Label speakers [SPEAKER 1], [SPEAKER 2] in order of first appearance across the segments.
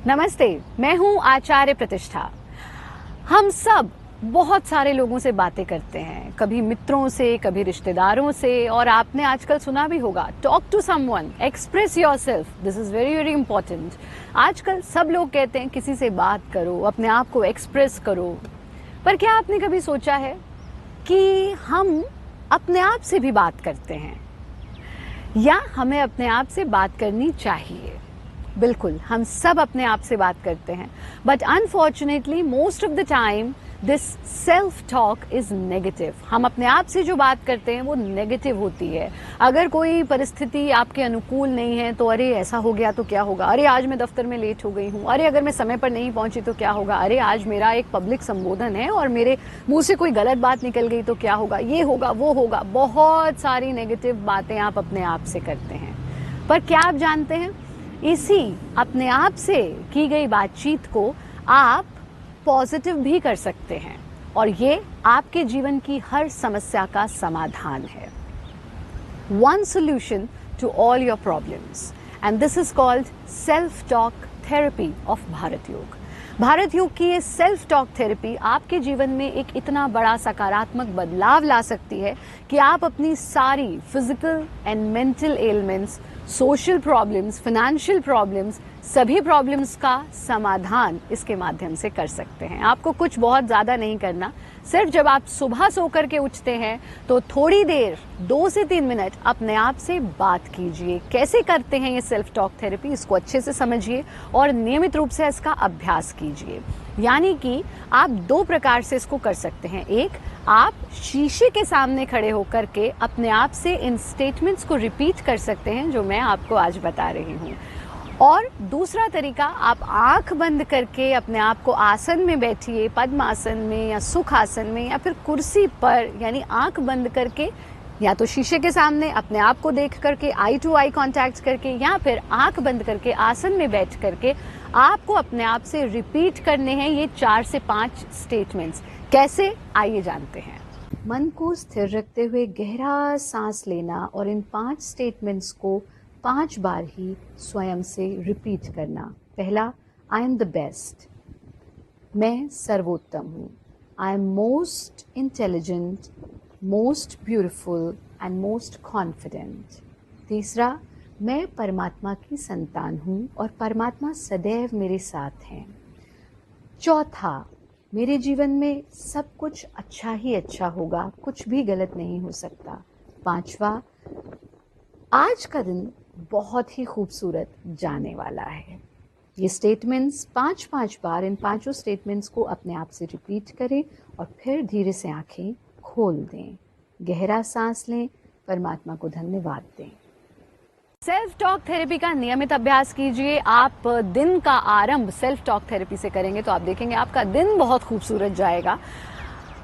[SPEAKER 1] नमस्ते, मैं हूं आचार्य प्रतिष्ठा। हम सब बहुत सारे लोगों से बातें करते हैं, कभी मित्रों से, कभी रिश्तेदारों से, और आपने आजकल सुना भी होगा, talk to someone, express yourself, this is very very important. आजकल सब लोग कहते हैं किसी से बात करो, अपने आप को एक्सप्रेस करो, पर क्या आपने कभी सोचा है कि हम अपने आप से भी बात करते हैं, या हमें अपने आप से बात करनी चाहिए? बिल्कुल, हम सब अपने आप से बात करते हैं, but unfortunately most of the time this self talk is negative. हम अपने आप से जो बात करते हैं वो नेगेटिव होती है। अगर कोई परिस्थिति आपके अनुकूल नहीं है तो अरे ऐसा हो गया तो क्या होगा, अरे आज मैं दफ्तर में लेट हो गई हूँ, अरे अगर मैं समय पर नहीं पहुंची तो क्या होगा, अरे आज मेरा एक पब्लिक संबोधन है और मेरे मुंह से कोई गलत बात निकल गई तो क्या होगा, ये होगा वो होगा। बहुत सारी नेगेटिव बातें आप अपने आप से करते हैं, पर क्या आप जानते हैं इसी अपने आप से की गई बातचीत को आप पॉजिटिव भी कर सकते हैं, और ये आपके जीवन की हर समस्या का समाधान है। One solution to all your problems, and this is called self talk therapy of Bharat Yog. Bharat योग की ये सेल्फ टॉक थेरेपी आपके जीवन में एक इतना बड़ा सकारात्मक बदलाव ला सकती है कि आप अपनी सारी physical and mental elements, social problems, financial problems, सभी प्रॉब्लम्स का समाधान इसके माध्यम से कर सकते हैं। आपको कुछ बहुत ज़्यादा नहीं करना, सिर्फ जब आप सुबह सो करके उठते हैं तो थोड़ी देर 2 से 3 मिनट अपने आप से बात कीजिए। कैसे करते हैं ये सेल्फ टॉक थेरेपी, इसको अच्छे से समझिए और नियमित रूप से इसका अभ्यास कीजिए। यानी कि आप 2 प्रकार से इसको कर सकते हैं। एक, आप शीशे के सामने खड़े होकर के अपने आप से इन स्टेटमेंट्स को रिपीट कर सकते हैं जो मैं आपको आज बता रही हूँ। और दूसरा तरीका, आप आंख बंद करके अपने आप को आसन में बैठिए, पद्मासन में या सुखासन में या फिर कुर्सी पर, यानी आंख बंद करके या तो शीशे के सामने अपने आप को देख करके, आई टू आई कांटेक्ट करके, या फिर आंख बंद करके आसन में बैठ करके आपको अपने आप से रिपीट करने हैं ये 4 से 5 स्टेटमेंट्स। कैसे, आइए जानते हैं। मन को स्थिर रखते हुए गहरा सांस लेना और इन 5 स्टेटमेंट्स को 5 बार ही स्वयं से रिपीट करना। पहला, आई एम द बेस्ट, मैं सर्वोत्तम हूँ। I am most intelligent, most beautiful and most confident. तीसरा, मैं परमात्मा की संतान हूँ और परमात्मा सदैव मेरे साथ हैं। चौथा, मेरे जीवन में सब कुछ अच्छा ही अच्छा होगा, कुछ भी गलत नहीं हो सकता। पांचवा, आज का दिन बहुत ही खूबसूरत जाने वाला है। ये स्टेटमेंट्स 5-5 बार, इन 5 स्टेटमेंट्स को अपने आप से रिपीट करें और फिर धीरे से आंखें खोल दें, गहरा सांस लें, परमात्मा को धन्यवाद दें। सेल्फ टॉक थेरेपी का नियमित अभ्यास कीजिए। आप दिन का आरंभ सेल्फ टॉक थेरेपी से करेंगे तो आप देखेंगे आपका दिन बहुत खूबसूरत जाएगा।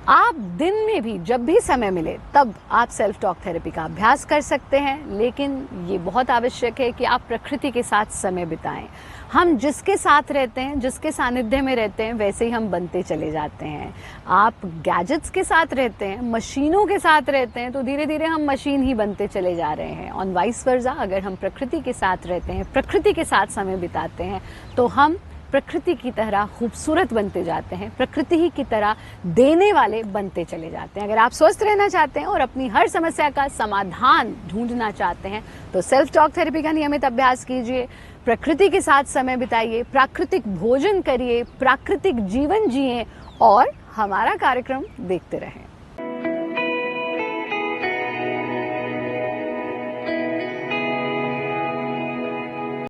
[SPEAKER 1] आप दिन में भी जब भी समय मिले तब आप सेल्फ टॉक थेरेपी का अभ्यास कर सकते हैं, लेकिन ये बहुत आवश्यक है कि आप प्रकृति के साथ समय बिताएं। हम जिसके साथ रहते हैं, जिसके सानिध्य में रहते हैं, वैसे ही हम बनते चले जाते हैं। आप गैजेट्स के साथ रहते हैं, मशीनों के साथ रहते हैं, तो धीरे धीरे हम मशीन ही बनते चले जा रहे हैं। ऑन वाइस वर्सा, अगर हम प्रकृति के साथ रहते हैं, प्रकृति के साथ समय बिताते हैं, तो हम प्रकृति की तरह खूबसूरत बनते जाते हैं, प्रकृति ही की तरह देने वाले बनते चले जाते हैं। अगर आप स्वस्थ रहना चाहते हैं और अपनी हर समस्या का समाधान ढूंढना चाहते हैं तो सेल्फ टॉक थेरेपी का नियमित अभ्यास कीजिए, प्रकृति के साथ समय बिताइए, प्राकृतिक भोजन करिए, प्राकृतिक जीवन जिए और हमारा कार्यक्रम देखते रहें।